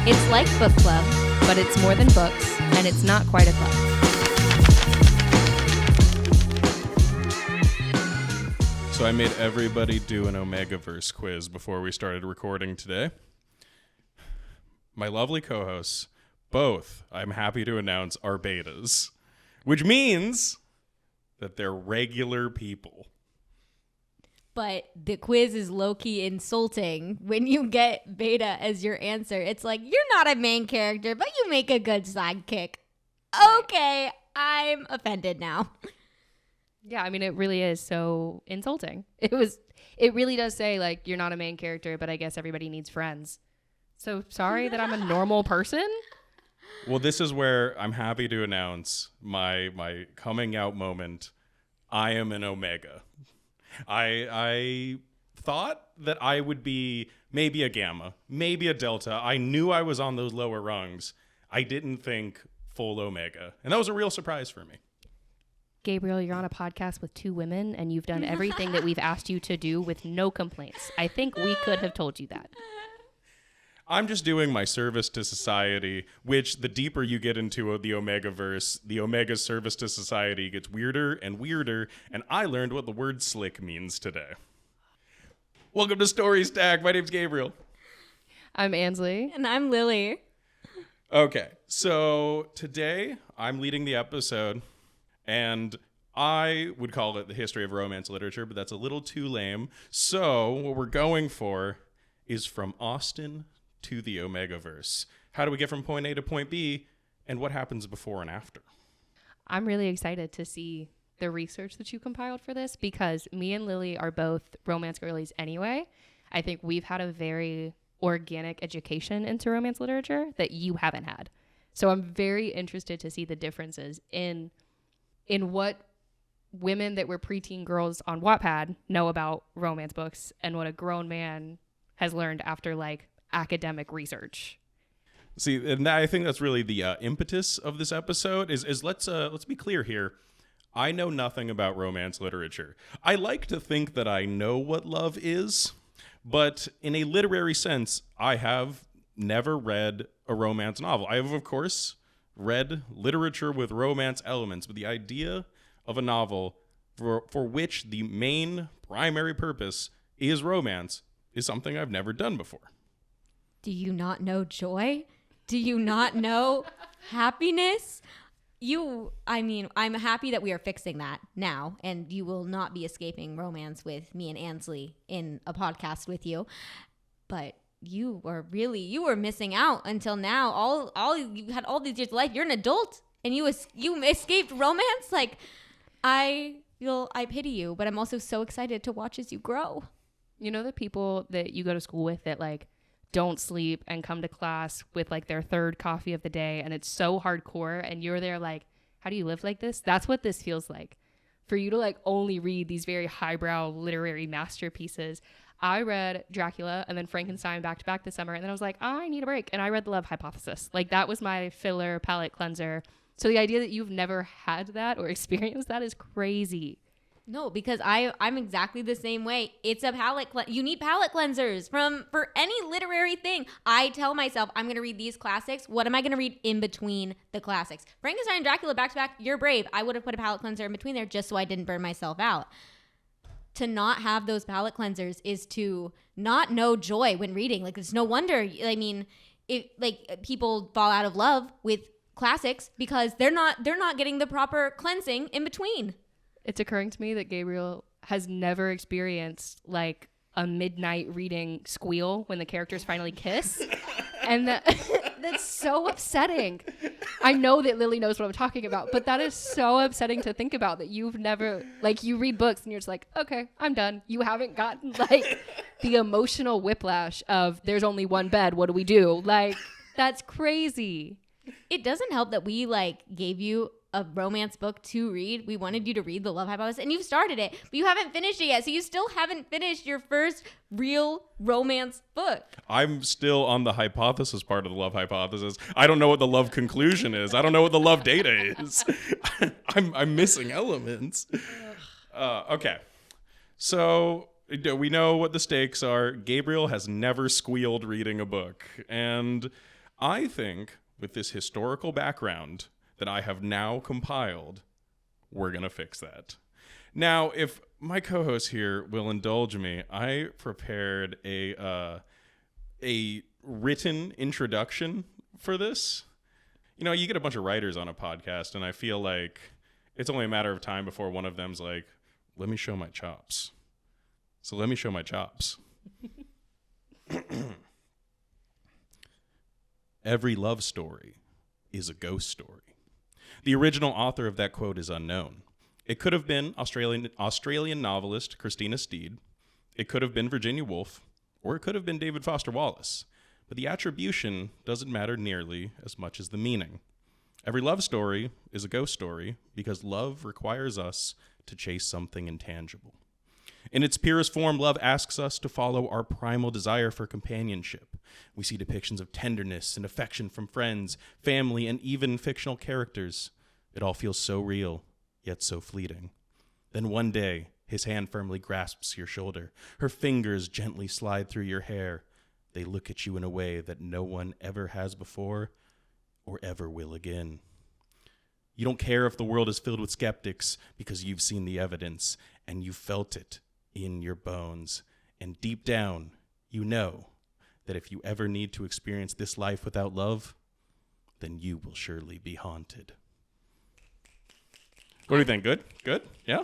It's like book club, but it's more than books, and it's not quite a club. So I made everybody do an Omegaverse quiz before we started recording today. My lovely co-hosts, both, I'm happy to announce, are betas, which means that they're regular people. But the quiz is low-key insulting when you get beta as your answer. It's like, you're not a main character, but you make a good sidekick. Okay, I'm offended now. Yeah, I mean, it really is so insulting. It really does say, like, you're not a main character, but I guess everybody needs friends. So sorry that I'm a normal person. Well, this is where I'm happy to announce my coming out moment. I am an Omega. I thought that I would be maybe a Gamma, maybe a Delta. I knew I was on those lower rungs. I didn't think full Omega. And that was a real surprise for me. Gabriel, you're on a podcast with two women, and you've done everything that we've asked you to do with no complaints. I think we could have told you that. I'm just doing my service to society, which the deeper you get into the Omegaverse, the Omega service to society gets weirder and weirder, and I learned what the word slick means today. Welcome to Story Stack. My name's Gabriel. I'm Ansley. And I'm Lily. Okay, so today I'm leading the episode, and I would call it the history of romance literature, but that's a little too lame. So what we're going for is from Austen to the Omegaverse. How do we get from point A to point B, and what happens before and after? I'm really excited to see the research that you compiled for this, because me and Lily are both romance girlies anyway. I think we've had a very organic education into romance literature that you haven't had. So I'm very interested to see the differences in what women that were preteen girls on Wattpad know about romance books and what a grown man has learned after like academic research. See, and I think that's really the impetus of this episode is let's be clear here. I know nothing about romance literature. I like to think that I know what love is, but in a literary sense, I have never read a romance novel. I have, of course, read literature with romance elements, but the idea of a novel for which the main primary purpose is romance is something I've never done before. Do you not know joy? Do you not know happiness? I'm happy that we are fixing that now, and you will not be escaping romance with me and Ansley in a podcast with you. But you were missing out until now. All you had all these years of life. You're an adult, and you escaped romance. Like, I pity you, but I'm also so excited to watch as you grow. You know, the people that you go to school with that like don't sleep and come to class with like their third coffee of the day, and it's so hardcore, and you're there like, how do you live like this? That's what this feels like. For you to like only read these very highbrow literary masterpieces. I read Dracula and then Frankenstein back to back this summer, and then I was like, I need a break, and I read The Love Hypothesis. Like, that was my filler palate cleanser. So the idea that you've never had that or experienced that is crazy. No, because I'm exactly the same way. It's a palate you need palate cleansers for any literary thing. I tell myself I'm going to read these classics. What am I going to read in between the classics? Frankenstein and Dracula back to back, you're brave. I would have put a palate cleanser in between there just so I didn't burn myself out. To not have those palate cleansers is to not know joy when reading. Like, it's no wonder. I mean, people fall out of love with classics because they're not getting the proper cleansing in between. It's occurring to me that Gabriel has never experienced like a midnight reading squeal when the characters finally kiss. And that's so upsetting. I know that Lily knows what I'm talking about, but that is so upsetting to think about, that you've never, like, you read books and you're just like, okay, I'm done. You haven't gotten like the emotional whiplash of there's only one bed. What do we do? Like, that's crazy. It doesn't help that we like gave you a romance book to read. We wanted you to read The Love Hypothesis, and you've started it, but you haven't finished it yet. So you still haven't finished your first real romance book. I'm still on the hypothesis part of The Love Hypothesis. I don't know what the love conclusion is. I don't know what the love data is. I'm missing elements. Okay. So we know what the stakes are. Gabriel has never squealed reading a book, and I think with this historical background that I have now compiled, we're going to fix that. Now, if my co-host here will indulge me, I prepared a written introduction for this. You know, you get a bunch of writers on a podcast, and I feel like it's only a matter of time before one of them's like, let me show my chops. So let me show my chops. Every love story is a ghost story. The original author of that quote is unknown. It could have been Australian novelist Christina Steed. It could have been Virginia Woolf, or it could have been David Foster Wallace. But the attribution doesn't matter nearly as much as the meaning. Every love story is a ghost story because love requires us to chase something intangible. In its purest form, love asks us to follow our primal desire for companionship. We see depictions of tenderness and affection from friends, family, and even fictional characters. It all feels so real, yet so fleeting. Then one day, his hand firmly grasps your shoulder. Her fingers gently slide through your hair. They look at you in a way that no one ever has before or ever will again. You don't care if the world is filled with skeptics because you've seen the evidence and you felt it in your bones. And deep down, you know that if you ever need to experience this life without love, then you will surely be haunted. What do you think? Good? Good? Yeah?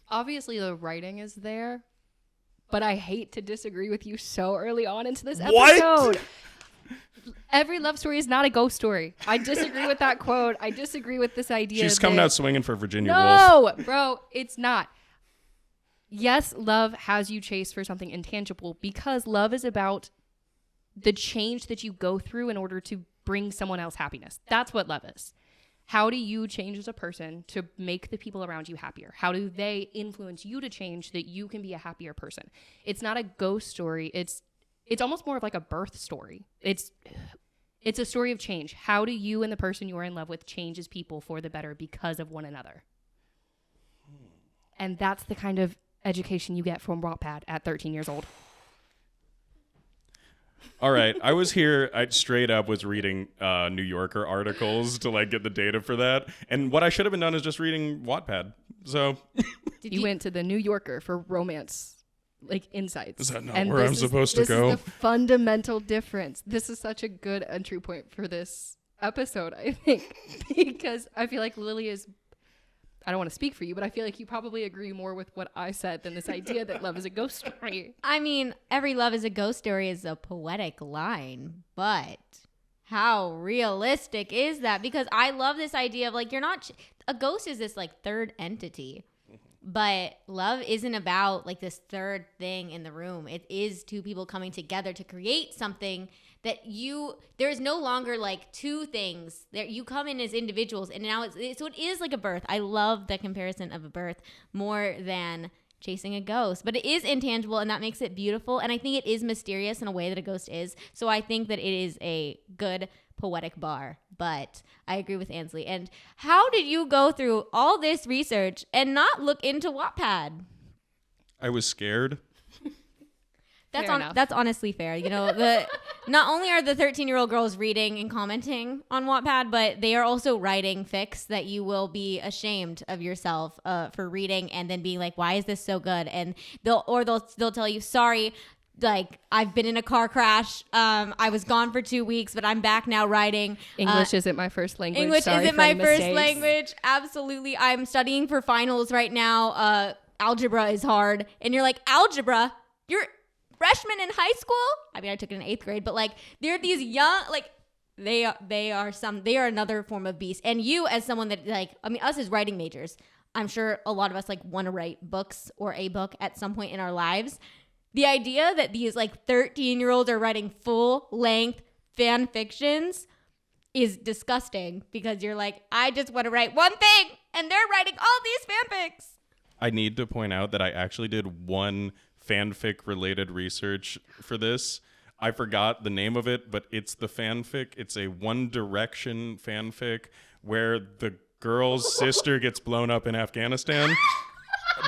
Obviously, the writing is there, but I hate to disagree with you so early on into this episode. What? Every love story is not a ghost story. I disagree with that quote. I disagree with this idea. She's coming out swinging for Virginia Woolf. No, bro, it's not. Yes, love has you chase for something intangible because love is about the change that you go through in order to bring someone else happiness. That's what love is. How do you change as a person to make the people around you happier? How do they influence you to change so that you can be a happier person? It's not a ghost story. It's almost more of like a birth story. It's a story of change. How do you and the person you are in love with change as people for the better because of one another? And that's the kind of education you get from Wattpad at 13 years old. All right. I was here. I straight up was reading New Yorker articles to like get the data for that. And what I should have been done is just reading Wattpad. So you went to the New Yorker for romance like insights. Is that not where I'm supposed to go? This is the fundamental difference. This is such a good entry point for this episode, I think, because I feel like Lily is, I don't want to speak for you, but I feel like you probably agree more with what I said than this idea that love is a ghost story. I mean, every love is a ghost story is a poetic line, but how realistic is that? Because I love this idea of like, you're not, a ghost is this like third entity, but love isn't about like this third thing in the room. It is two people coming together to create something that there is no longer like two things there. You come in as individuals and now so it is like a birth. I love the comparison of a birth more than chasing a ghost, but it is intangible and that makes it beautiful. And I think it is mysterious in a way that a ghost is. So I think that it is a good poetic bar, but I agree with Ansley. And how did you go through all this research and not look into Wattpad? I was scared. That's honestly fair. You know, not only are the 13-year-old girls reading and commenting on Wattpad, but they are also writing fics that you will be ashamed of yourself for reading and then being like, why is this so good? And they'll tell you, sorry, like I've been in a car crash. I was gone for 2 weeks, but I'm back now writing. English isn't my first language. English Sorry isn't for my any first mistakes. language. Absolutely. I'm studying for finals right now. Algebra is hard. And you're like, algebra? You're freshman in high school? I mean, I took it in 8th grade, but like they're these young, like they are another form of beast. And you as someone that like, I mean, us as writing majors, I'm sure a lot of us like want to write books or a book at some point in our lives. The idea that these like 13-year-olds are writing full length fan fictions is disgusting because you're like, I just want to write one thing and they're writing all these fanfics. I need to point out that I actually did one fanfic related research for this. I forgot the name of it, but it's the fanfic. It's a One Direction fanfic where the girl's sister gets blown up in Afghanistan.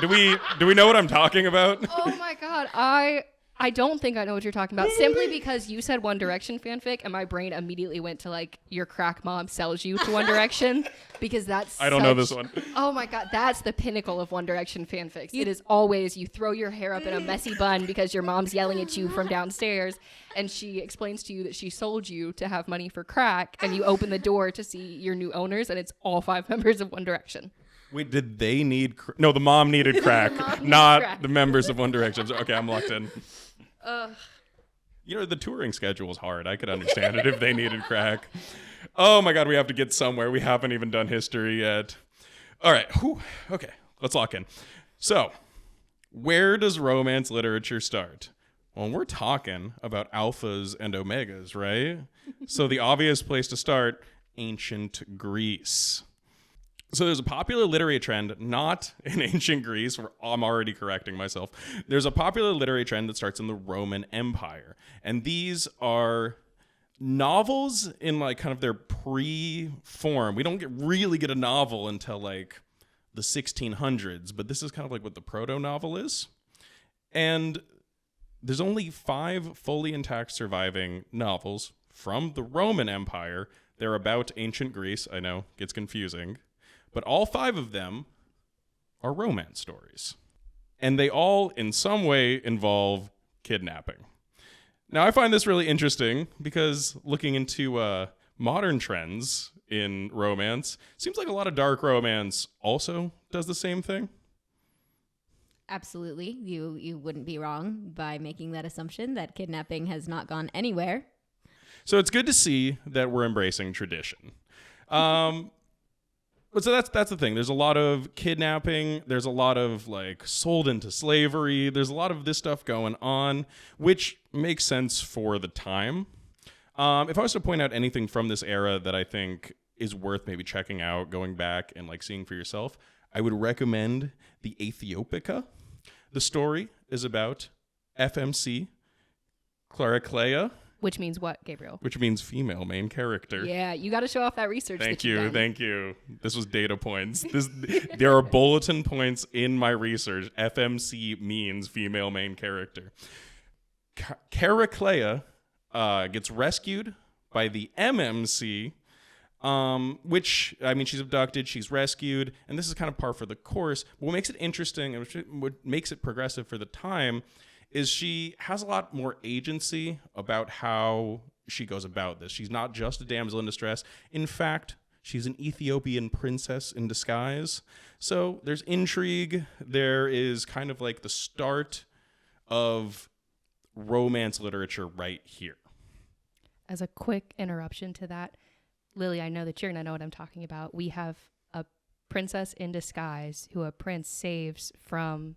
Do we know what I'm talking about? Oh my God. I I don't think I know what you're talking about, simply because you said One Direction fanfic, and my brain immediately went to like your crack mom sells you to One Direction, because that's I don't know this one. Oh my god, that's the pinnacle of One Direction fanfics. It is always you throw your hair up in a messy bun because your mom's yelling at you from downstairs, and she explains to you that she sold you to have money for crack, and you open the door to see your new owners, and it's all 5 members of One Direction. Wait, did they need... No, the mom needed crack, not the members of One Direction. Okay, I'm locked in. You know, the touring schedule is hard. I could understand it if they needed crack. Oh my god, we have to get somewhere. We haven't even done history yet. All right. Whew. Okay, let's lock in. So, where does romance literature start? Well, we're talking about alphas and omegas, right? So the obvious place to start, ancient Greece. So there's a popular literary trend, not in ancient Greece, where I'm already correcting myself. There's a popular literary trend that starts in the Roman Empire. And these are novels in like kind of their pre-form. We don't really get a novel until like the 1600s, but this is kind of like what the proto-novel is. And there's only 5 fully intact surviving novels from the Roman Empire. They're about ancient Greece. I know, gets confusing. But all 5 of them are romance stories. And they all, in some way, involve kidnapping. Now, I find this really interesting because looking into modern trends in romance, seems like a lot of dark romance also does the same thing. Absolutely. You wouldn't be wrong by making that assumption that kidnapping has not gone anywhere. So it's good to see that we're embracing tradition. But so that's the thing. There's a lot of kidnapping. There's a lot of like sold into slavery. There's a lot of this stuff going on, which makes sense for the time. If I was to point out anything from this era that I think is worth maybe checking out, going back and like seeing for yourself, I would recommend the Ethiopica. The story is about FMC Clariclea. Which means what, Gabriel? Which means female main character. Yeah, you got to show off that research. Thank you. This was data points. There are bulletin points in my research. FMC means female main character. Chariclea gets rescued by the MMC, which, I mean, she's abducted, she's rescued, and this is kind of par for the course. But what makes it interesting and what makes it progressive for the time is she has a lot more agency about how she goes about this. She's not just a damsel in distress. In fact, she's an Ethiopian princess in disguise. So there's intrigue. There is kind of like the start of romance literature right here. As a quick interruption to that, Lily, I know that you're going to know what I'm talking about. We have a princess in disguise who a prince saves from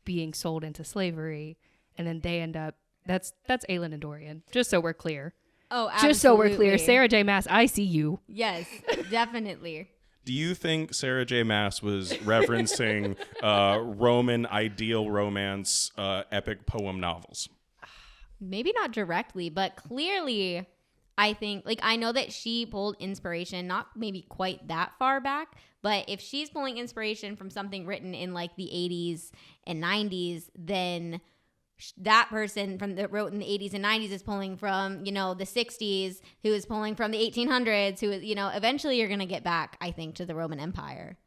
being sold into slavery, and then they end up that's Aelin and Dorian, just so we're clear. Oh, absolutely. Just so we're clear. Sarah J. Maas, I see you. Yes, definitely. Do you think Sarah J. Maas was referencing Roman ideal romance epic poem novels? Maybe not directly, but clearly I think, like, I know that she pulled inspiration, not maybe quite that far back, but if she's pulling inspiration from something written in like the 80s and 90s, then that person that wrote in the 80s and 90s is pulling from, you know, the 60s, who is pulling from the 1800s, who is, you know, eventually you're going to get back, I think, to the Roman Empire.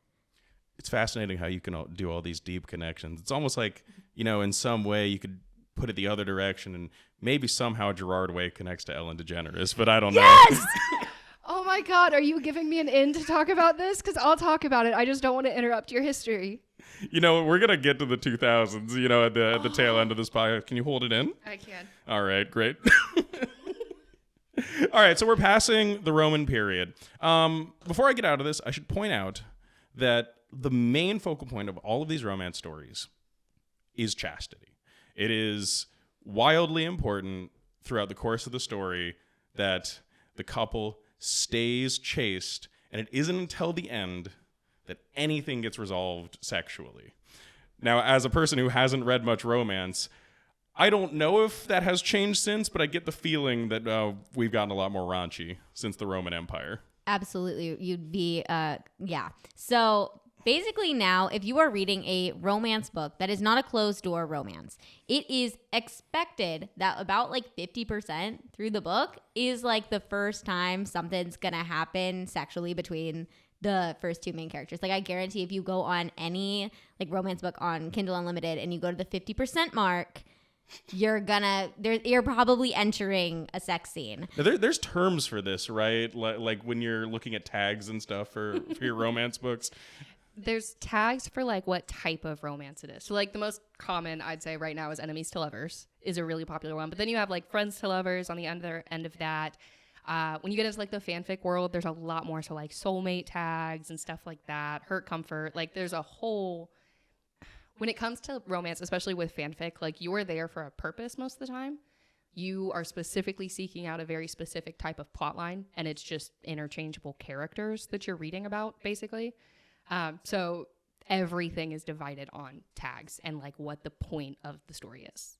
It's fascinating how you can do all these deep connections. It's almost like, you know, in some way you could put it the other direction, and maybe somehow Gerard Way connects to Ellen DeGeneres, but I don't know. Yes! Oh my God, are you giving me an in to talk about this? Because I'll talk about it. I just don't want to interrupt your history. You know, we're going to get to the 2000s, you know, at the tail end of this podcast. Can you hold it in? I can. All right, great. All right, so we're passing the Roman period. Before I get out of this, I should point out that the main focal point of all of these romance stories is chastity. It is wildly important throughout the course of the story that the couple stays chaste, and it isn't until the end that anything gets resolved sexually. Now, as a person who hasn't read much romance, I don't know if that has changed since, but I get the feeling that we've gotten a lot more raunchy since the Roman Empire. Absolutely. You'd be, yeah. So Basically now, if you are reading a romance book that is not a closed door romance, it is expected that about like 50% through the book is like the first time something's gonna happen sexually between the first two main characters. Like I guarantee if you go on any like romance book on Kindle Unlimited and you go to the 50% mark, you're probably entering a sex scene. Now, there's terms for this, right? Like when you're looking at tags and stuff for your romance books. There's tags for like what type of romance it is. So like the most common I'd say right now is enemies to lovers is a really popular one. But then you have like friends to lovers on the other end of that. When you get into like the fanfic world, there's a lot more. So like soulmate tags and stuff like that, hurt comfort. Like there's a whole, when it comes to romance, especially with fanfic, like you are there for a purpose most of the time. You are specifically seeking out a very specific type of plot line, and it's just interchangeable characters that you're reading about basically. So everything is divided on tags and like what the point of the story is.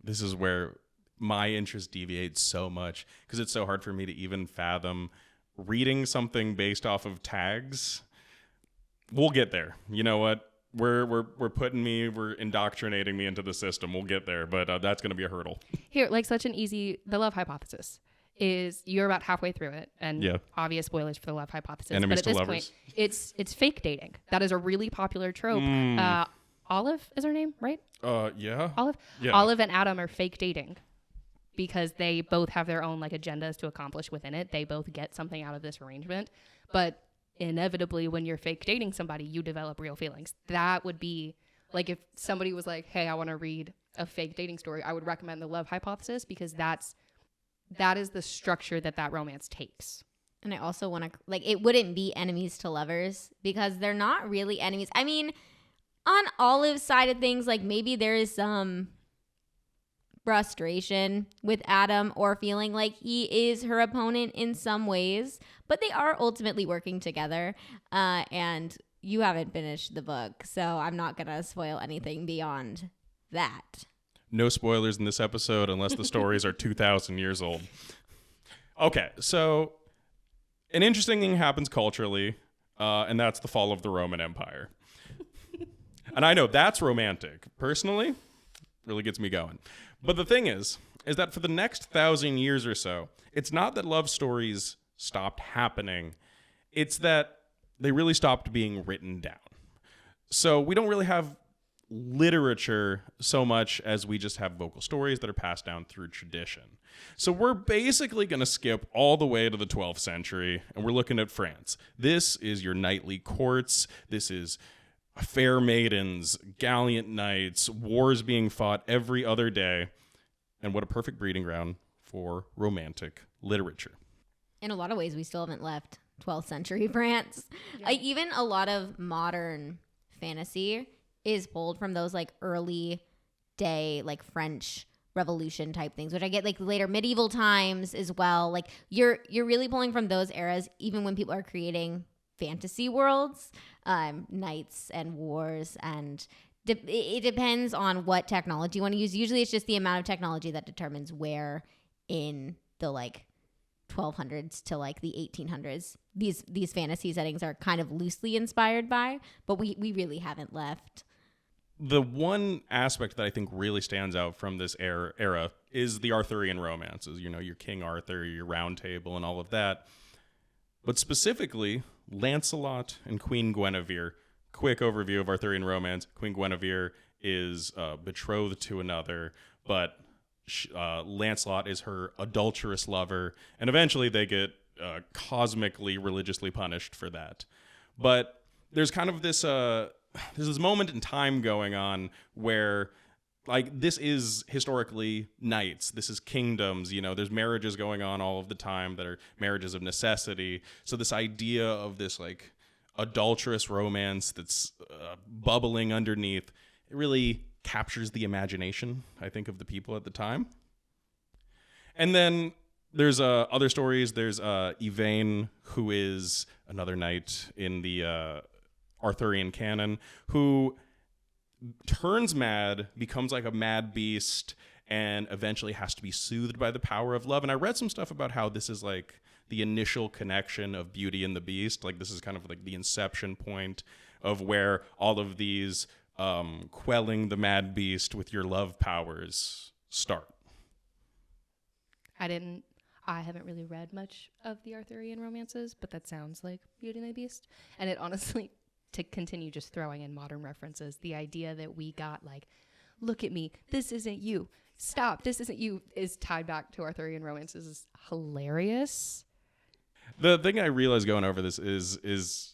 This is where my interest deviates so much because it's so hard for me to even fathom reading something based off of tags. We'll get there. You know what? We're indoctrinating me into the system. We'll get there, but that's going to be a hurdle. Here, like such an easy, the love hypothesis is you're about halfway through it, and obvious spoilers for the love hypothesis. Enemies but at to this lovers. point, it's fake dating. That is a really popular trope. Olive is her name, right? Yeah. Olive. Yeah. Olive and Adam are fake dating because they both have their own like agendas to accomplish within it. They both get something out of this arrangement, but inevitably, when you're fake dating somebody, you develop real feelings. That would be like if somebody was like, "Hey, I want to read a fake dating story," I would recommend the love hypothesis because that is the structure that romance takes. And I also want to, like, it wouldn't be enemies to lovers because they're not really enemies. I mean, on Olive's side of things, like, maybe there is some frustration with Adam or feeling like he is her opponent in some ways, but they are ultimately working together. And you haven't finished the book, so I'm not going to spoil anything beyond that. No spoilers in this episode unless the stories are 2,000 years old. Okay, so an interesting thing happens culturally, and that's the fall of the Roman Empire. And I know that's romantic. Personally, really gets me going. But the thing is that for the next 1,000 years or so, it's not that love stories stopped happening. It's that they really stopped being written down. So we don't really have literature so much as we just have vocal stories that are passed down through tradition. So we're basically going to skip all the way to the 12th century, and we're looking at France. This is your knightly courts. This is fair maidens, gallant knights, wars being fought every other day, and what a perfect breeding ground for romantic literature. In a lot of ways, we still haven't left 12th century France. Yeah. Like, even a lot of modern fantasy is pulled from those like early day like French Revolution type things, which I get like later medieval times as well. Like you're really pulling from those eras, even when people are creating fantasy worlds, knights and wars, and it depends on what technology you want to use. Usually, it's just the amount of technology that determines where in the like 1200s to like the 1800s these fantasy settings are kind of loosely inspired by, but we really haven't left. The one aspect that I think really stands out from this era is the Arthurian romances, you know, your King Arthur, your Round Table, and all of that. But specifically, Lancelot and Queen Guinevere. Quick overview of Arthurian romance. Queen Guinevere is betrothed to another, but Lancelot is her adulterous lover, and eventually they get cosmically, religiously punished for that. But there's kind of this there's this moment in time going on where like this is historically knights, this is kingdoms, you know, there's marriages going on all of the time that are marriages of necessity. So this idea of this like adulterous romance that's bubbling underneath, it really captures the imagination, I think, of the people at the time. And then there's other stories. There's Yvain, who is another knight in the Arthurian canon, who turns mad, becomes like a mad beast, and eventually has to be soothed by the power of love. And I read some stuff about how this is like the initial connection of Beauty and the Beast. Like this is kind of like the inception point. of where all of these quelling the mad beast with your love powers start. I haven't really read much of the Arthurian romances, but that sounds like Beauty and the Beast. And it honestly, to continue just throwing in modern references, the idea that we got like, look at me, this isn't you, stop, this isn't you, is tied back to Arthurian romances is hilarious. The thing I realized going over this is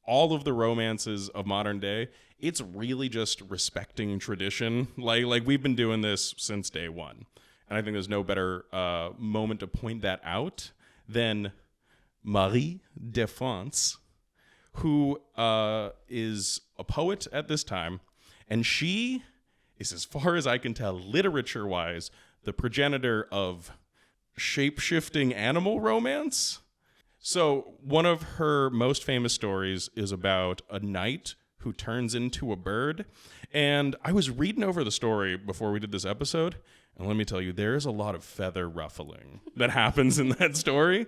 all of the romances of modern day, it's really just respecting tradition. Like we've been doing this since day one. And I think there's no better moment to point that out than Marie de France, who is a poet at this time. And she is, as far as I can tell, literature-wise, the progenitor of shape-shifting animal romance. So one of her most famous stories is about a knight who turns into a bird. And I was reading over the story before we did this episode, and let me tell you, there is a lot of feather ruffling that happens in that story.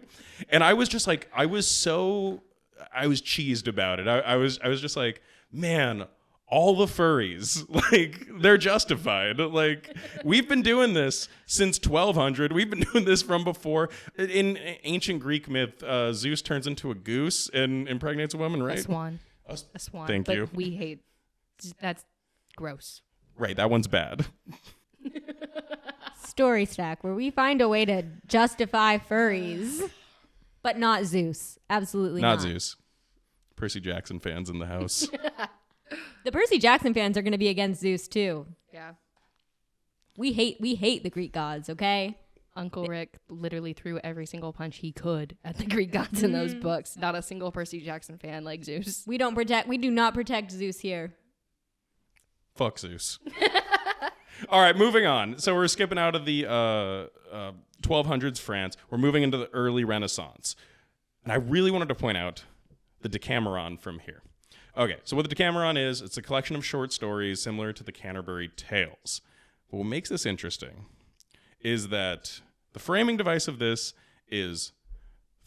And I was just like, I was cheesed about it. I was just like, man, all the furries, like, they're justified. Like, we've been doing this since 1200. We've been doing this from before. In ancient Greek myth, Zeus turns into a goose and impregnates a woman, right? A swan. A swan. Thank but you. We hate, that's gross. Right, that one's bad. Story stack, where we find a way to justify furries, but not Zeus. Absolutely not. Not Zeus. Percy Jackson fans in the house. The Percy Jackson fans are going to be against Zeus too. Yeah. We hate the Greek gods, okay? Uncle Rick literally threw every single punch he could at the Greek gods in those books. Not a single Percy Jackson fan like Zeus. We do not protect Zeus here. Fuck Zeus. All right, moving on. So we're skipping out of the 1200s France. We're moving into the early Renaissance. And I really wanted to point out the Decameron from here. Okay, so what the Decameron is, it's a collection of short stories similar to the Canterbury Tales. But what makes this interesting is that the framing device of this is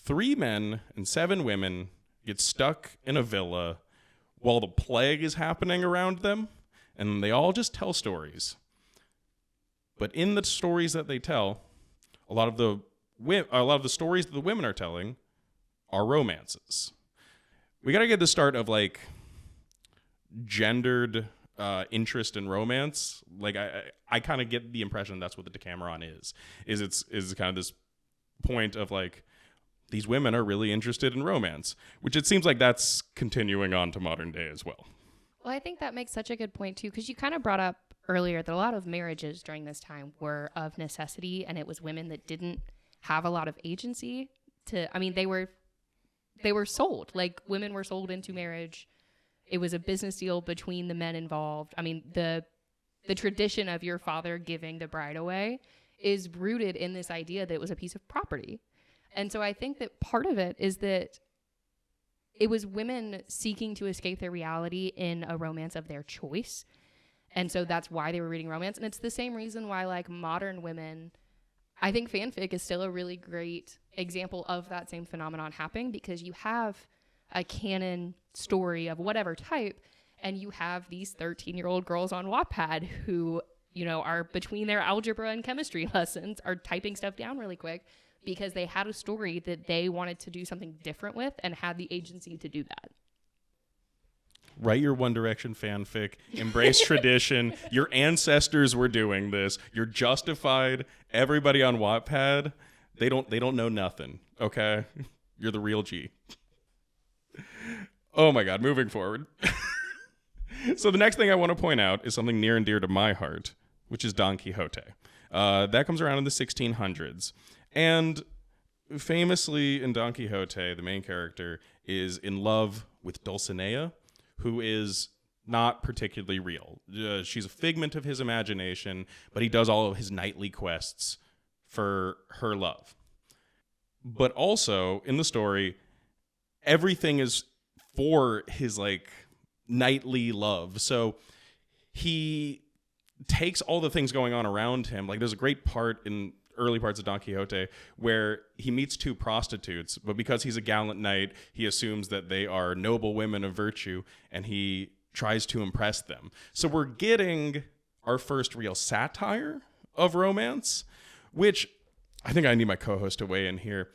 3 men and 7 women get stuck in a villa while the plague is happening around them, and they all just tell stories. But in the stories that they tell, a lot of the stories that the women are telling are romances. We got to get the start of like gendered interest in romance. Like I kind of get the impression that's what the Decameron is kind of this point of like these women are really interested in romance, which it seems like that's continuing on to modern day as well. Well, I think that makes such a good point too, because you kind of brought up earlier that a lot of marriages during this time were of necessity, and it was women that didn't have a lot of agency they were sold. Like, women were sold into marriage. It was a business deal between the men involved. I mean, the tradition of your father giving the bride away is rooted in this idea that it was a piece of property. And so I think that part of it is that it was women seeking to escape their reality in a romance of their choice. And so that's why they were reading romance. And it's the same reason why, like, modern women, I think fanfic is still a really great example of that same phenomenon happening, because you have a canon story of whatever type, and you have these 13-year-old girls on Wattpad who, you know, are between their algebra and chemistry lessons are typing stuff down really quick because they had a story that they wanted to do something different with and had the agency to do that. Write your One Direction fanfic. Embrace tradition. Your ancestors were doing this. You're justified. Everybody on Wattpad, they don't know nothing. Okay, you're the real G. Oh my God. Moving forward. So the next thing I want to point out is something near and dear to my heart, which is Don Quixote. That comes around in the 1600s, and famously in Don Quixote, the main character is in love with Dulcinea, who is not particularly real. She's a figment of his imagination, but he does all of his knightly quests for her love. But also, in the story, everything is for his, like, knightly love. So he takes all the things going on around him. Like, there's a great part in early parts of Don Quixote, where he meets two prostitutes, but because he's a gallant knight, he assumes that they are noble women of virtue, and he tries to impress them. So we're getting our first real satire of romance, which I think I need my co-host to weigh in here.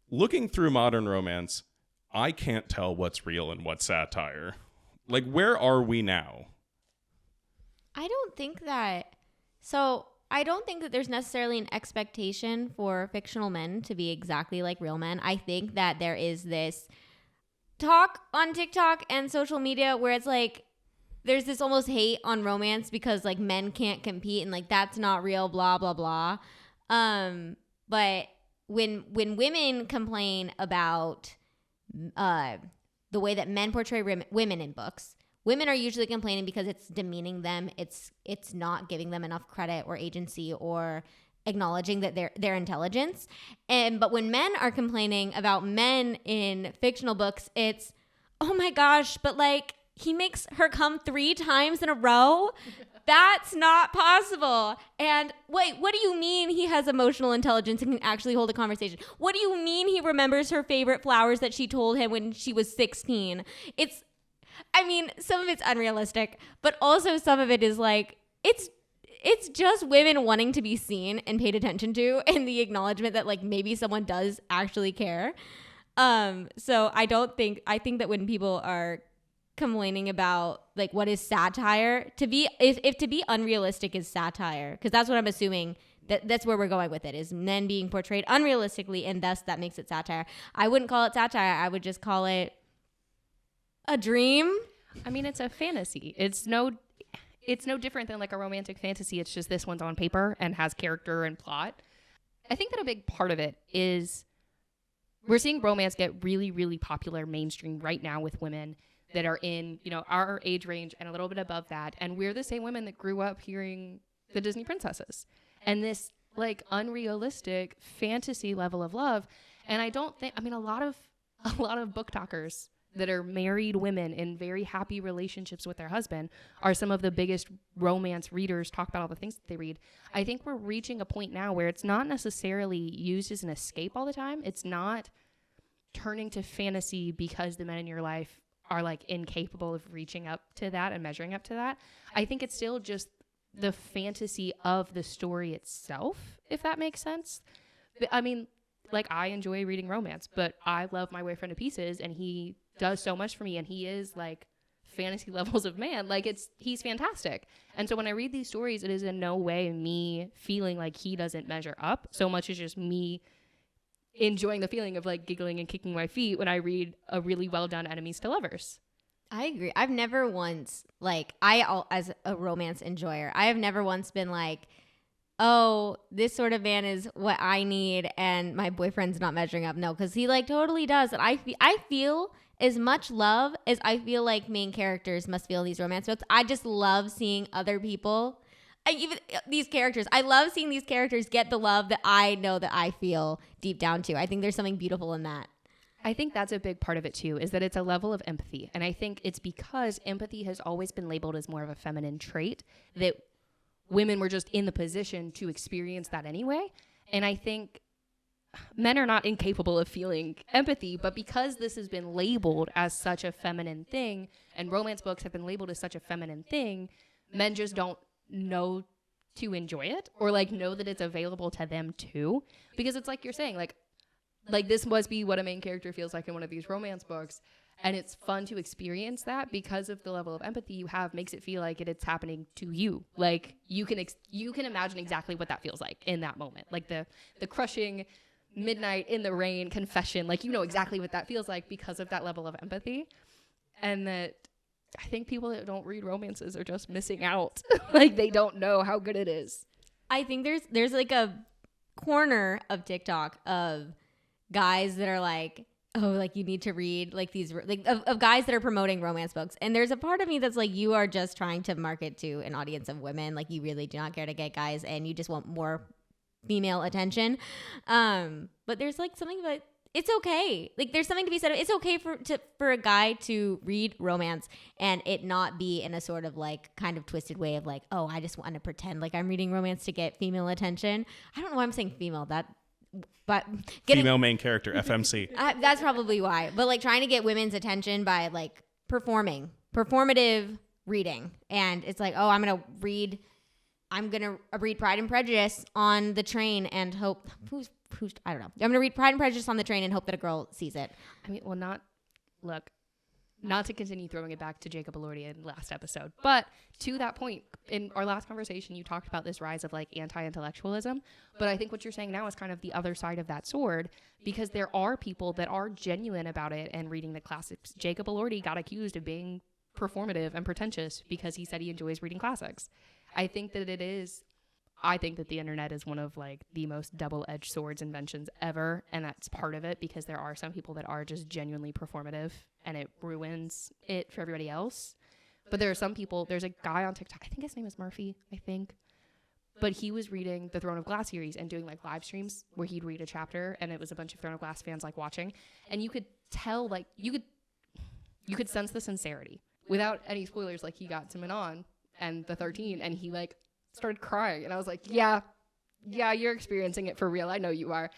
Looking through modern romance, I can't tell what's real and what's satire. Like, where are we now? I don't think that there's necessarily an expectation for fictional men to be exactly like real men. I think that there is this talk on TikTok and social media where it's like there's this almost hate on romance because like men can't compete and like that's not real, blah blah blah. But when women complain about the way that men portray women in books, women are usually complaining because it's demeaning them. It's not giving them enough credit or agency or acknowledging that their intelligence. But when men are complaining about men in fictional books, it's, oh my gosh, but like he makes her come 3 times in a row. That's not possible. And wait, what do you mean he has emotional intelligence and can actually hold a conversation? What do you mean he remembers her favorite flowers that she told him when she was 16? Some of it's unrealistic, but also some of it is like, it's just women wanting to be seen and paid attention to and the acknowledgement that like maybe someone does actually care. So I think that when people are complaining about like what is satire, if to be unrealistic is satire, because that's what I'm assuming that's where we're going with it, is men being portrayed unrealistically and thus that makes it satire. I wouldn't call it satire. I would just call it a dream. I mean, it's a fantasy. It's no different than like a romantic fantasy. It's just this one's on paper and has character and plot. I think that a big part of it is we're seeing romance get really, really popular mainstream right now with women that are in, our age range and a little bit above that. And we're the same women that grew up hearing the Disney princesses and this like unrealistic fantasy level of love. And I don't think, a lot of book talkers that are married women in very happy relationships with their husband are some of the biggest romance readers, talk about all the things that they read. I think we're reaching a point now where it's not necessarily used as an escape all the time. It's not turning to fantasy because the men in your life are like incapable of reaching up to that and measuring up to that. I think it's still just the fantasy of the story itself, if that makes sense. Like I enjoy reading romance, but I love my boyfriend to pieces and he does so much for me and he is like fantasy levels of man. Like he's fantastic. And so when I read these stories, it is in no way me feeling like he doesn't measure up so much as just me enjoying the feeling of like giggling and kicking my feet when I read a really well done enemies to lovers. I agree. I've never once as a romance enjoyer, I have never once been like, oh, this sort of man is what I need and my boyfriend's not measuring up. No, because he like totally does. And I feel as much love as I feel like main characters must feel in these romance books. I just love seeing other people, these characters. I love seeing these characters get the love that I know that I feel deep down too. I think there's something beautiful in that. I think that's a big part of it too, is that it's a level of empathy. And I think it's because empathy has always been labeled as more of a feminine trait that women were just in the position to experience that anyway. And I think men are not incapable of feeling empathy, but because this has been labeled as such a feminine thing and romance books have been labeled as such a feminine thing, men just don't know to enjoy it or like know that it's available to them too. Because it's like you're saying, like this must be what a main character feels like in one of these romance books. And it's fun to experience that because of the level of empathy you have makes it feel like it's happening to you. Like you can imagine exactly what that feels like in that moment. Like the crushing midnight in the rain confession, like exactly what that feels like because of that level of empathy. And that I think people that don't read romances are just missing out. Like they don't know how good it is. I think there's like a corner of TikTok of guys that are like, oh, like you need to read like these like of guys that are promoting romance books. And there's a part of me that's like, you are just trying to market to an audience of women. Like you really do not care to get guys and you just want more female attention. But there's like something that it's okay. Like there's something to be said. It's okay for a guy to read romance and it not be in a sort of like kind of twisted way of like, oh, I just want to pretend like I'm reading romance to get female attention. I don't know why I'm saying female. But female main character, FMC. That's probably why. But like trying to get women's attention by like performative reading, and it's like, oh, I'm gonna read Pride and Prejudice on the train and hope who's I don't know. I'm gonna read Pride and Prejudice on the train and hope that a girl sees it. I mean, well, not to continue throwing it back to Jacob Elordi in last episode, but to that point, in our last conversation, you talked about this rise of like anti-intellectualism. But I think what you're saying now is kind of the other side of that sword, because there are people that are genuine about it and reading the classics. Jacob Elordi got accused of being performative and pretentious because he said he enjoys reading classics. I think that the internet is one of like the most double-edged swords inventions ever, and that's part of it because there are some people that are just genuinely performative and it ruins it for everybody else. But there are some people, there's a guy on TikTok, I think his name is Murphy, but he was reading the Throne of Glass series and doing like live streams where he'd read a chapter and it was a bunch of Throne of Glass fans like watching, and you could tell, like you could sense the sincerity without any spoilers. Like he got to Manon and the 13 and he like started crying, and I was like, yeah, you're experiencing it for real. I know you are.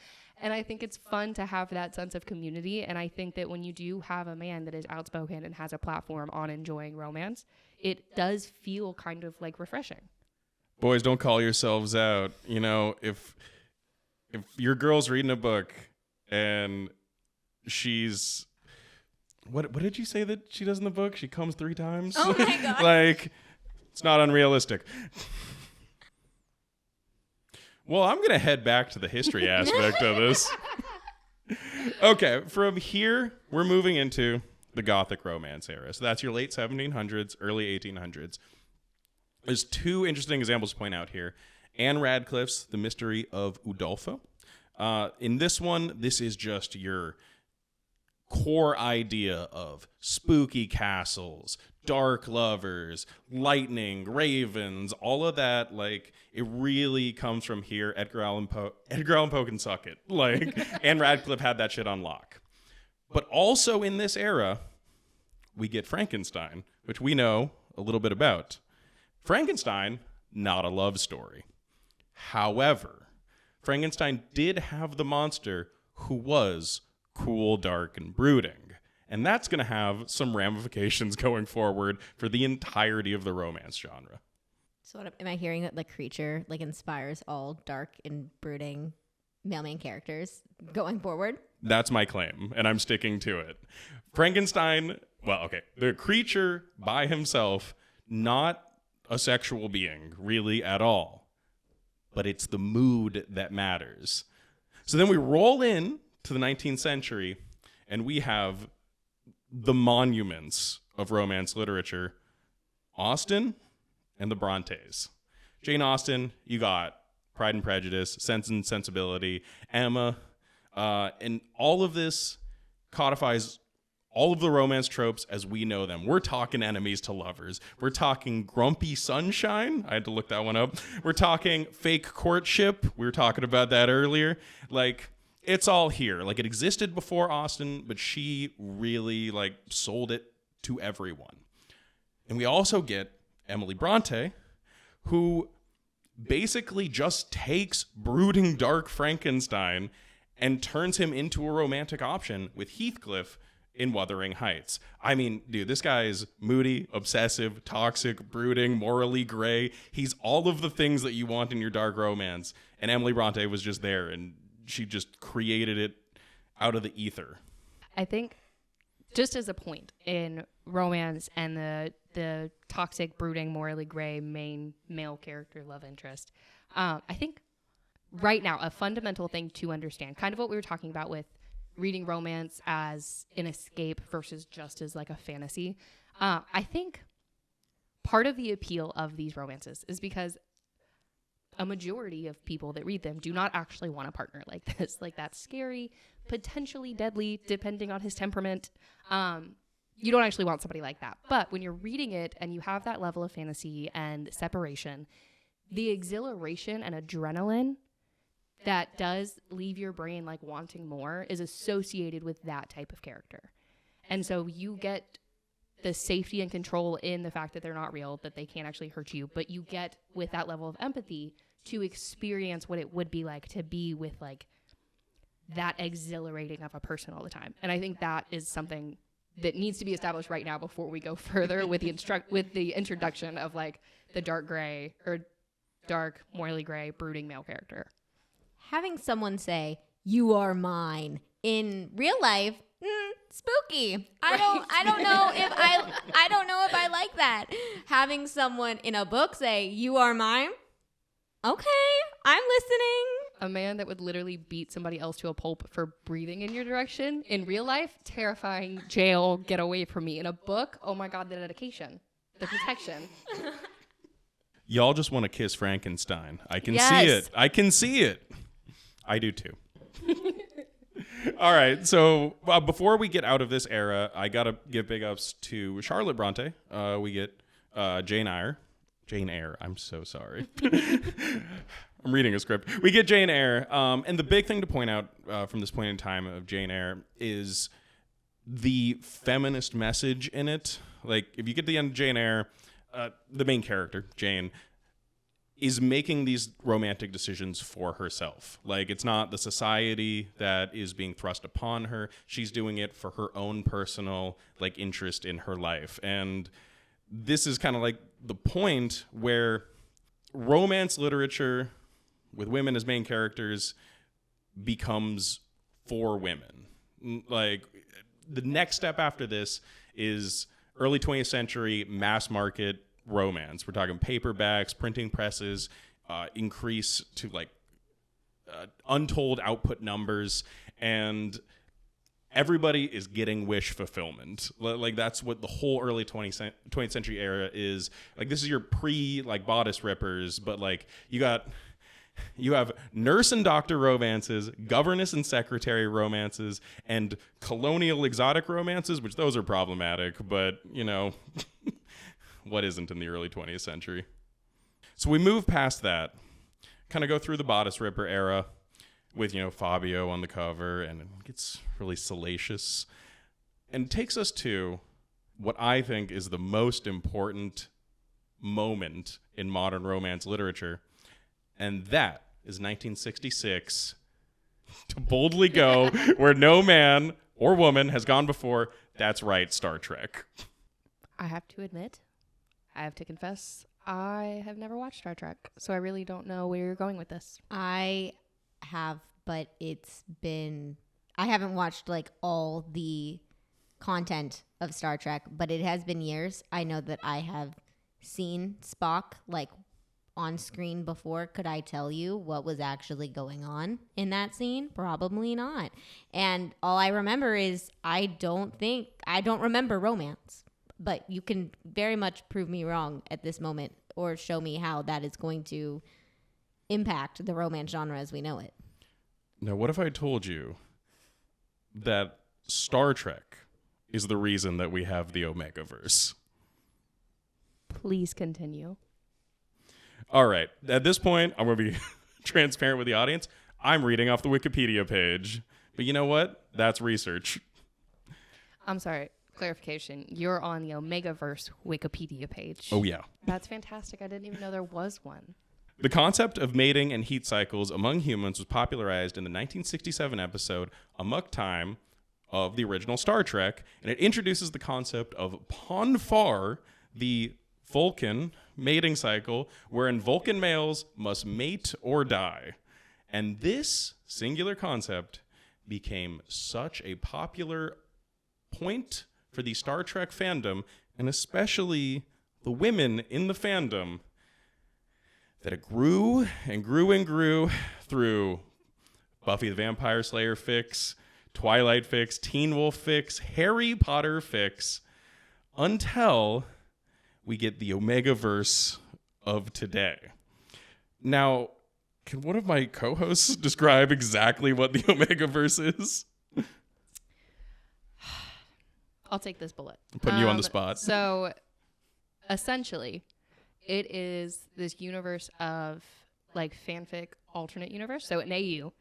And I think it's fun to have that sense of community. And I think that when you do have a man that is outspoken and has a platform on enjoying romance, it does feel kind of like refreshing. Boys, don't call yourselves out. You know, if your girl's reading a book and she's what did you say that she does in the book? She comes 3 times? Oh my God. Like, it's not unrealistic. Well, I'm going to head back to the history aspect of this. Okay, from here, we're moving into the Gothic Romance era. So that's your late 1700s, early 1800s. There's 2 interesting examples to point out here. Anne Radcliffe's The Mystery of Udolpho. In this one, this is just your core idea of spooky castles, dark lovers, lightning, ravens, all of that. Like, it really comes from here. Edgar Allan Poe can suck it. Like, Anne Radcliffe had that shit on lock. But also in this era, we get Frankenstein, which we know a little bit about. Frankenstein, not a love story. However, Frankenstein did have the monster who was cool, dark, and brooding. And that's going to have some ramifications going forward for the entirety of the romance genre. So am I hearing that the creature like inspires all dark and brooding mailman characters going forward? That's my claim, and I'm sticking to it. Frankenstein, well, okay, the creature by himself, not a sexual being really at all, but it's the mood that matters. So then we roll in to the 19th century, and we have the monuments of romance literature, Austen and the Brontes. Jane Austen, you got Pride and Prejudice, Sense and Sensibility, Emma, and all of this codifies all of the romance tropes as we know them. We're talking enemies to lovers. We're talking grumpy sunshine. I had to look that one up. We're talking fake courtship. We were talking about that earlier. Like, it's all here. Like, it existed before Austen, but she really, like, sold it to everyone. And we also get Emily Bronte, who basically just takes brooding dark Frankenstein and turns him into a romantic option with Heathcliff in Wuthering Heights. I mean, dude, this guy is moody, obsessive, toxic, brooding, morally gray. He's all of the things that you want in your dark romance. And Emily Bronte was just there, and she just created it out of the ether. I think just as a point in romance and the toxic, brooding, morally gray main male character love interest, I think right now a fundamental thing to understand, kind of what we were talking about with reading romance as an escape versus just as like a fantasy. I think part of the appeal of these romances is because a majority of people that read them do not actually want a partner like this. Like, that's scary, potentially deadly, depending on his temperament. You don't actually want somebody like that. But when you're reading it and you have that level of fantasy and separation, the exhilaration and adrenaline that does leave your brain like wanting more is associated with that type of character. And so you get the safety and control in the fact that they're not real, that they can't actually hurt you, but you get with that level of empathy to experience what it would be like to be with like that exhilarating of a person all the time. And I think that is something that needs to be established right now before we go further with the introduction of like the dark gray or dark morally gray brooding male character. Having someone say "you are mine" in real life, spooky. I don't know if I like that. Having someone in a book say "you are mine," okay, I'm listening. A man that would literally beat somebody else to a pulp for breathing in your direction. In real life, terrifying, jail, get away from me. In a book, oh my God, the dedication, the protection. Y'all just want to kiss Frankenstein. I can Yes. see it. I can see it. I do too. All right. So before we get out of this era, I got to give big ups to Charlotte Bronte. We get Jane Eyre. Jane Eyre. I'm so sorry. I'm reading a script. We get Jane Eyre. And the big thing to point out from this point in time of Jane Eyre is the feminist message in it. Like, if you get to the end of Jane Eyre, the main character, Jane, is making these romantic decisions for herself. Like, it's not the society that is being thrust upon her. She's doing it for her own personal, like, interest in her life. And this is kind of like the point where romance literature with women as main characters becomes for women. Like, the next step after this is early 20th century mass market romance. We're talking paperbacks, printing presses, increase to like untold output numbers, and everybody is getting wish fulfillment. Like, that's what the whole early 20th century era is. Like, this is your like bodice rippers, but like you have nurse and doctor romances, governess and secretary romances, and colonial exotic romances, which those are problematic, but, you know, what isn't in the early 20th century? So we move past that, kind of go through the bodice ripper era with, you know, Fabio on the cover, and it gets really salacious, and takes us to what I think is the most important moment in modern romance literature. And that is 1966, to boldly go where no man or woman has gone before. That's right, Star Trek. I have to admit, I have to confess, I have never watched Star Trek, so I really don't know where you're going with this. I have, but I haven't watched like all the content of Star Trek, but it has been years. I know that I have seen Spock like on screen before. Could I tell you what was actually going on in that scene? Probably not. And all I remember is I don't remember romance, but you can very much prove me wrong at this moment or show me how that is going to impact the romance genre as we know it. Now, what if I told you that Star Trek is the reason that we have the Omegaverse? Please continue. All right. At this point, I'm going to be transparent with the audience. I'm reading off the Wikipedia page. But you know what? That's research. I'm sorry. Clarification. You're on the Omegaverse Wikipedia page. Oh, yeah. That's fantastic. I didn't even know there was one. The concept of mating and heat cycles among humans was popularized in the 1967 episode Amok Time of the original Star Trek, and it introduces the concept of Ponfar, the Vulcan mating cycle, wherein Vulcan males must mate or die. And this singular concept became such a popular point for the Star Trek fandom, and especially the women in the fandom, that it grew and grew and grew through Buffy the Vampire Slayer fics, Twilight fics, Teen Wolf fics, Harry Potter fics, until we get the Omegaverse of today. Now, can one of my co-hosts describe exactly what the Omegaverse is? I'll take this bullet. I'm putting you on the spot. So, essentially, it is this universe of like fanfic alternate universe. So an AU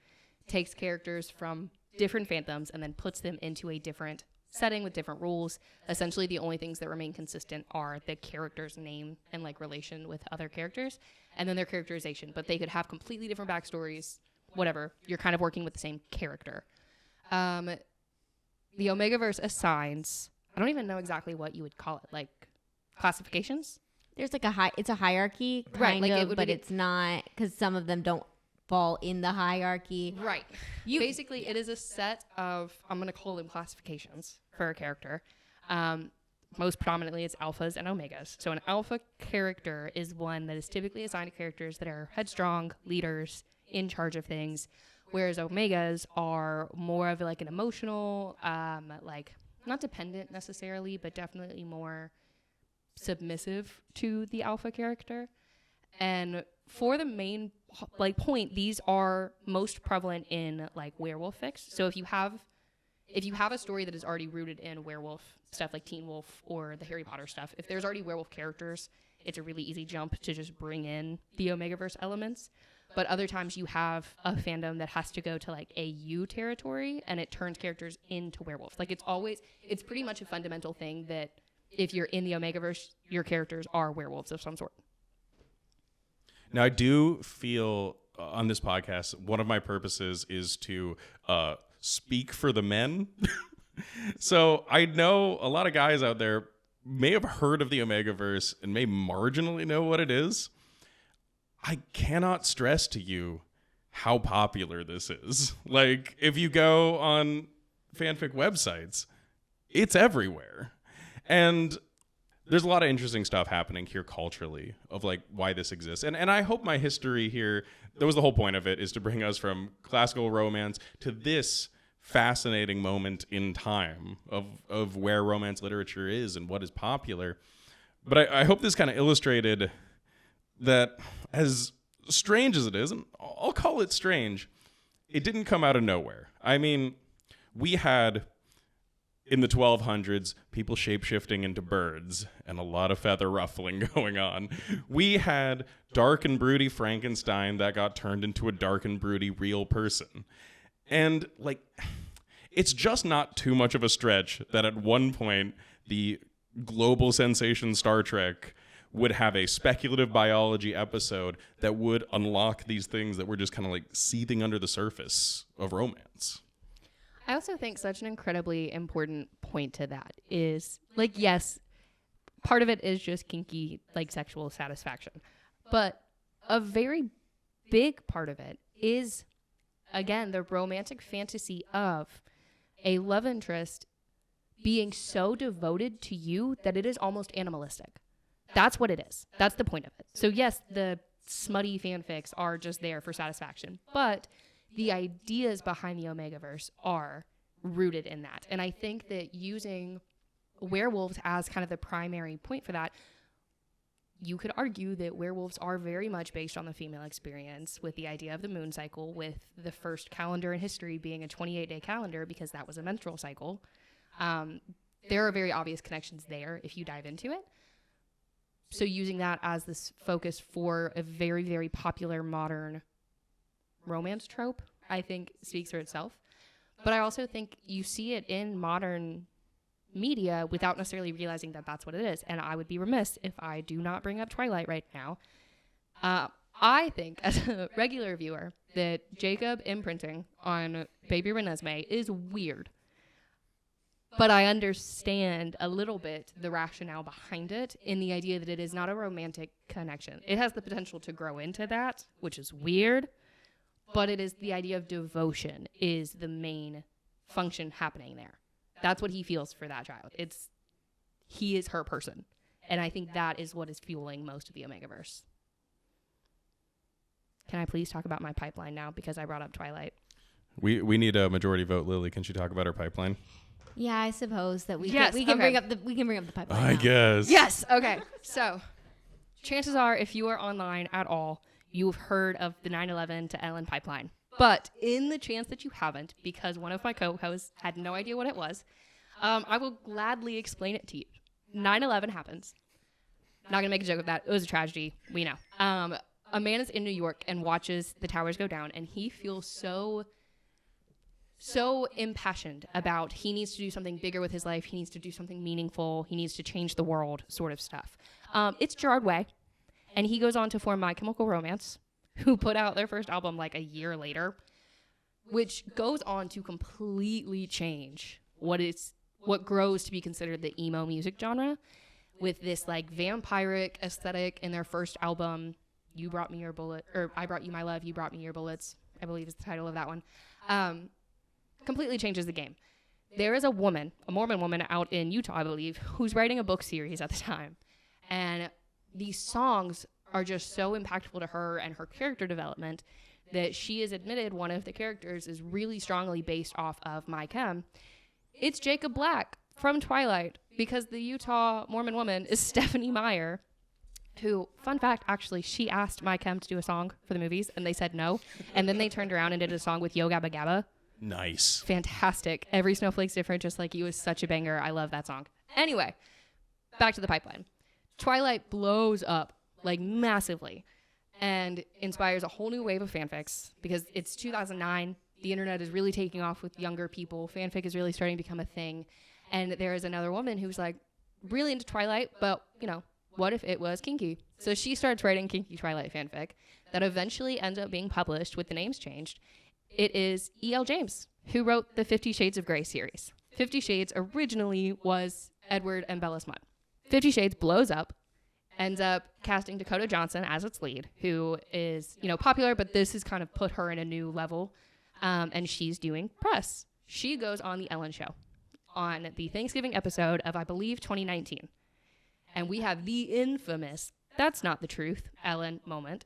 takes characters from different fandoms and then puts them into a different setting with different rules. Essentially, the only things that remain consistent are the character's name and like relation with other characters, and then their characterization. But they could have completely different backstories, whatever. You're kind of working with the same character. The Omegaverse assigns, I don't even know exactly what you would call it, like classifications? There's like it's a hierarchy, kind of, but it's not, because some of them don't fall in the hierarchy. Right. Basically, it is a set of, I'm going to call them classifications for a character. Most prominently, it's alphas and omegas. So an alpha character is one that is typically assigned to characters that are headstrong, leaders, in charge of things, whereas omegas are more of like an emotional, like not dependent necessarily, but definitely more submissive to the alpha character. And for the main like point, these are most prevalent in like werewolf fics. So if you have a story that is already rooted in werewolf stuff like Teen Wolf or the Harry Potter stuff, if there's already werewolf characters, it's a really easy jump to just bring in the Omegaverse elements. But other times you have a fandom that has to go to like AU territory and it turns characters into werewolves. Like it's pretty much a fundamental thing that if you're in the Omegaverse, your characters are werewolves of some sort. Now, I do feel on this podcast, one of my purposes is to speak for the men. So I know a lot of guys out there may have heard of the Omegaverse and may marginally know what it is. I cannot stress to you how popular this is. Like, if you go on fanfic websites, it's everywhere. And there's a lot of interesting stuff happening here culturally of like why this exists. And I hope my history here, that was the whole point of it, is to bring us from classical romance to this fascinating moment in time of where romance literature is and what is popular. But I hope this kind of illustrated that, as strange as it is, and I'll call it strange, it didn't come out of nowhere. I mean, we had, in the 1200s, people shape-shifting into birds and a lot of feather ruffling going on. We had dark and broody Frankenstein that got turned into a dark and broody real person. And, like, it's just not too much of a stretch that at one point the global sensation Star Trek would have a speculative biology episode that would unlock these things that were just kind of like seething under the surface of romance. I also think such an incredibly important point to that is, like, yes, part of it is just kinky, like, sexual satisfaction. But a very big part of it is, again, the romantic fantasy of a love interest being so devoted to you that it is almost animalistic. That's what it is. That's the point of it. So yes, the smutty fanfics are just there for satisfaction, but the ideas behind the Omegaverse are rooted in that. And I think that using werewolves as kind of the primary point for that, you could argue that werewolves are very much based on the female experience, with the idea of the moon cycle, with the first calendar in history being a 28-day calendar because that was a menstrual cycle. There are very obvious connections there if you dive into it. So using that as this focus for a very, very popular modern romance trope, I think speaks for itself. But I also think you see it in modern media without necessarily realizing that that's what it is. And I would be remiss if I do not bring up Twilight right now. I think, as a regular viewer, that Jacob imprinting on Baby Renesmee is weird. But I understand a little bit the rationale behind it in the idea that it is not a romantic connection. It has the potential to grow into that, which is weird, but it is the idea of devotion is the main function happening there. That's what he feels for that child. He is her person. And I think that is what is fueling most of the Omegaverse. Can I please talk about my pipeline now because I brought up Twilight? We need a majority vote. Lily, can she talk about her pipeline? Yeah, I suppose that we Yes, can okay. bring up the pipeline. I now. guess. Yes. Okay. So chances are, if you are online at all, you've heard of the 9/11 to Ellen pipeline. But in the chance that you haven't, because one of my co-hosts had no idea what it was, I will gladly explain it to you. 9/11 happens. Not going to make a joke of that. It was a tragedy. We know. a man is in New York and watches the towers go down, and he feels so impassioned about he needs to do something bigger with his life. He needs to do something meaningful. He needs to change the world, sort of stuff. It's Gerard Way, and he goes on to form My Chemical Romance, who put out their first album like a year later, which goes on to completely change what grows to be considered the emo music genre, with this like vampiric aesthetic in their first album, You Brought Me Your Bullet, or I Brought You My Love, You Brought Me Your Bullets, I believe is the title of that one. Completely changes the game. There is a Mormon woman out in Utah, I believe, who's writing a book series at the time. And these songs are just so impactful to her and her character development that she has admitted one of the characters is really strongly based off of My Chem. It's Jacob Black from Twilight, because the Utah Mormon woman is Stephanie Meyer, who, fun fact, actually, she asked My Chem to do a song for the movies, and they said no. And then they turned around and did a song with Yo Gabba Gabba. Nice. Fantastic. Every Snowflake's Different, Just Like You is such a banger. I love that song. Anyway, back to the pipeline. Twilight blows up, like, massively, and inspires a whole new wave of fanfics, because it's 2009. The internet is really taking off with younger people. Fanfic is really starting to become a thing. And there is another woman who's, like, really into Twilight, but, you know, what if it was kinky? So she starts writing kinky Twilight fanfic that eventually ends up being published with the names changed. It is E.L. James, who wrote the 50 Shades of Grey series. 50 Shades originally was Edward and Bella Smut. 50 Shades blows up, ends up casting Dakota Johnson as its lead, who is, you know, popular, but this has kind of put her in a new level, and she's doing press. She goes on The Ellen Show on the Thanksgiving episode of, I believe, 2019. And we have the infamous, that's not the truth, Ellen moment,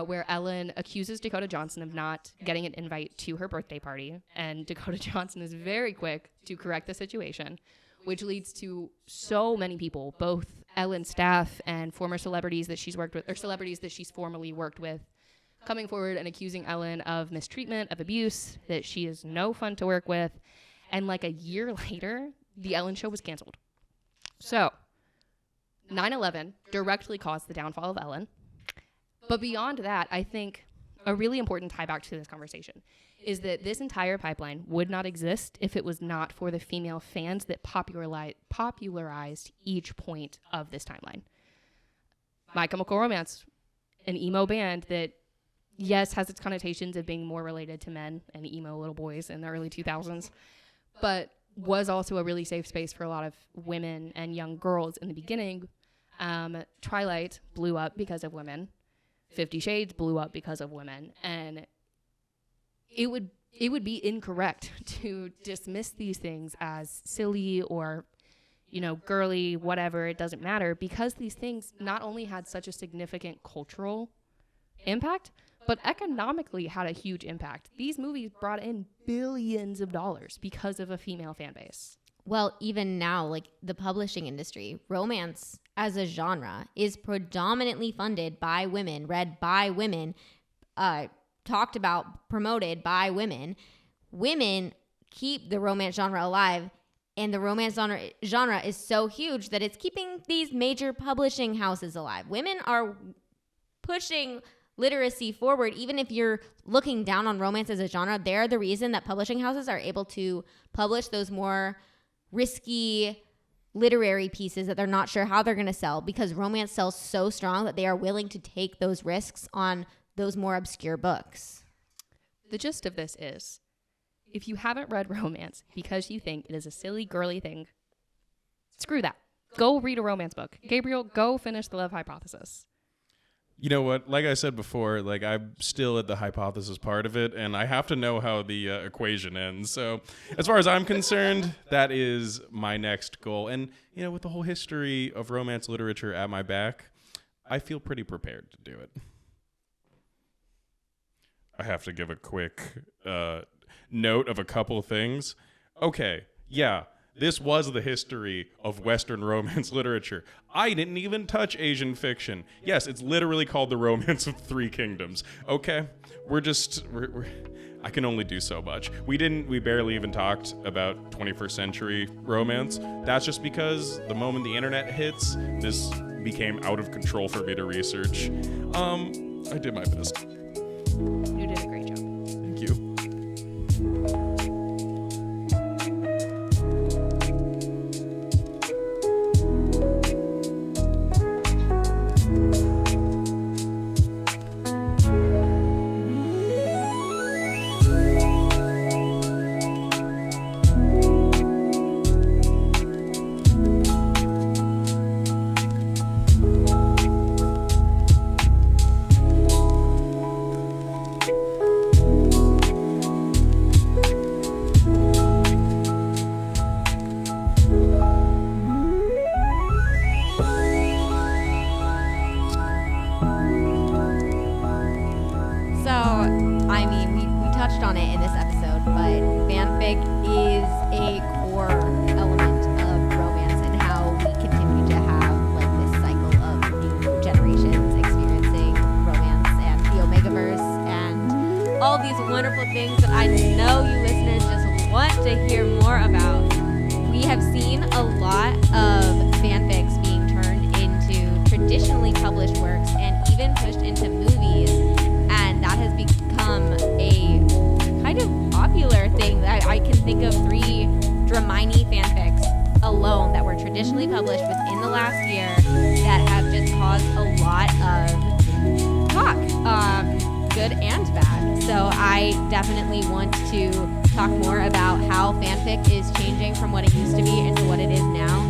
where Ellen accuses Dakota Johnson of not getting an invite to her birthday party. And Dakota Johnson is very quick to correct the situation, which leads to so many people, both Ellen's staff and former celebrities that she's worked with, or celebrities that she's formerly worked with, coming forward and accusing Ellen of mistreatment, of abuse, that she is no fun to work with. And like a year later, The Ellen Show was canceled. So 9/11 directly caused the downfall of Ellen. But beyond that, I think a really important tie back to this conversation is that this entire pipeline would not exist if it was not for the female fans that popularized each point of this timeline. My Chemical Romance, an emo band that, yes, has its connotations of being more related to men and emo little boys in the early 2000s, but was also a really safe space for a lot of women and young girls in the beginning. Twilight blew up because of women. 50 Shades blew up because of women. And it would be incorrect to dismiss these things as silly or, you know, girly, whatever, it doesn't matter, because these things not only had such a significant cultural impact, but economically had a huge impact. These movies brought in billions of dollars because of a female fan base. Well, even now, like the publishing industry, romance as a genre is predominantly funded by women, read by women, talked about, promoted by women. Women keep the romance genre alive, and the romance genre is so huge that it's keeping these major publishing houses alive. Women are pushing literacy forward. Even if you're looking down on romance as a genre, they're the reason that publishing houses are able to publish those more risky literary pieces that they're not sure how they're going to sell, because romance sells so strong that they are willing to take those risks on those more obscure books. The gist of this is, if you haven't read romance because you think it is a silly, girly thing, screw that. Go read a romance book. Gabriel, go finish The Love Hypothesis. You know what? Like I said before, like I'm still at the hypothesis part of it, and I have to know how the equation ends. So as far as I'm concerned, that is my next goal. And, you know, with the whole history of romance literature at my back, I feel pretty prepared to do it. I have to give a quick note of a couple things. Okay, yeah. This was the history of Western romance literature. I didn't even touch Asian fiction. Yes, it's literally called The Romance of Three Kingdoms. Okay, we're I can only do so much. We barely even talked about 21st century romance. That's just because the moment the internet hits, this became out of control for me to research. I did my best. You did a great job. Thank you. touched on it in this episode, but fanfic is a core element of romance and how we continue to have like this cycle of new generations experiencing romance and the Omegaverse and all these wonderful things that I know you listeners just want to hear more about. We have seen a lot of fanfics being turned into traditionally published works and even pushed into movies, and that has become a kind of popular thing. I can think of 3 Dramini fanfics alone that were traditionally published within the last year that have just caused a lot of talk, good and bad. So I definitely want to talk more about how fanfic is changing from what it used to be into what it is now,